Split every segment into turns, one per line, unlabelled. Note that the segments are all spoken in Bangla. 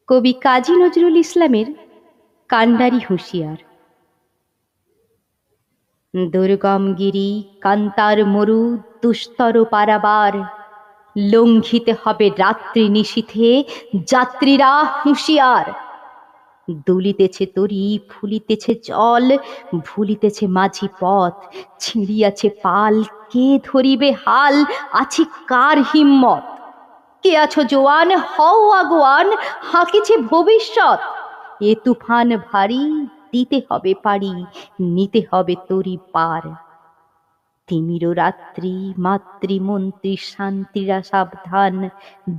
কবি কাজী নজরুল ইসলামের কান্ডারি হুঁশিয়ার। দুর্গম গিরি কান্তার মরু দুস্তর পারাবার, লঙ্ঘিতে হবে রাত্রি নিশীথে যাত্রীরা হুঁশিয়ার। দুলিতেছে তরি ফুলিতেছে জল, ভুলিতেছে মাঝি পথ, ছিঁড়িয়াছে পাল, কে ধরিবে হাল, আছে কার হিম্মত? কে আছো জোয়ান, হও আগুয়ান, হাঁকিছে ভবিষ্যৎ। এ তুফান ভারী, দিতে হবে পারি, নিতে হবে তরি পার। তিমির রাত্রি মাতৃমন্ত্রী শান্তিরা সাবধান,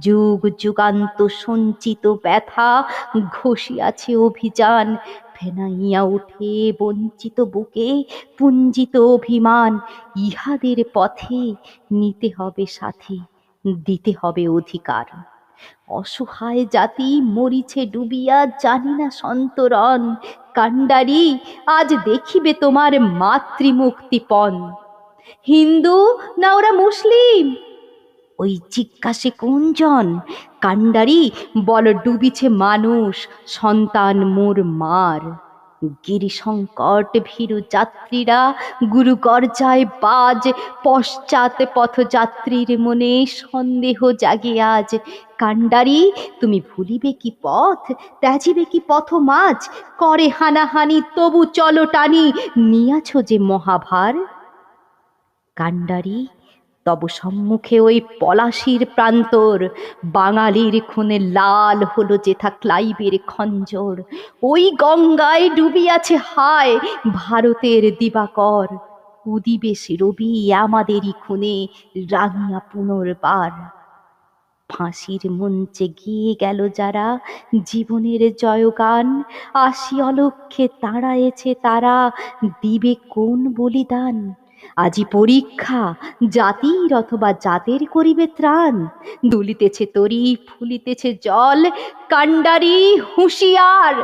যুগ যুগান্ত সঞ্চিত ব্যথা ঘষিয়াছে অভিযান। ফেনাইয়া উঠে বঞ্চিত বুকে পুঞ্জিত অভিমান, ইহাদের পথে নিতে হবে সাথে, দিতে হবে অধিকার। অসহায় জাতি মরিছে ডুবিয়া, জানি না সন্তরণ। কান্ডারি আজ দেখিবে তোমার মাতৃমুক্তিপণ। হিন্দু না ওরা মুসলিম, ওই জিজ্ঞাসে কোনজন? কান্ডারি বল ডুবিছে মানুষ, সন্তান মোর মার। গিরি সংকট ভীরু যাত্রীরা গুরু গর্জায় বাজ, পশ্চাৎ পথযাত্রীর মনে সন্দেহ জাগে আজ। কান্ডারি তুমি ভুলিবে কি পথ, ত্যাজিবে কি পথ মাঝ? করে হানাহানি তবু চলো টানি, নিয়াছ যে মহাভার। কান্ডারি তব সম্মুখে ওই পলাশির প্রান্তর, বাঙালির খুনে লাল হলো যেথা ক্লাইবের খঞ্জর। ওই গঙ্গায় ডুবিয়াছে হায় ভারতের দিবাকর, উদিবে সে রবি আমাদেরই খুনে রাঙিয়া পুনর্বার। ফাঁসির মঞ্চে গিয়ে গেল যারা জীবনের জয়গান, আসি অলক্ষ্যে দাঁড়ায়েছে তারা, দিবে কোন বলিদান? আজি পরীক্ষা জাতির অথবা জাতের করিবে ত্রাণ। দুলিতেছে তরি ফুলিতেছে জল, কান্ডারি হুঁশিয়ার।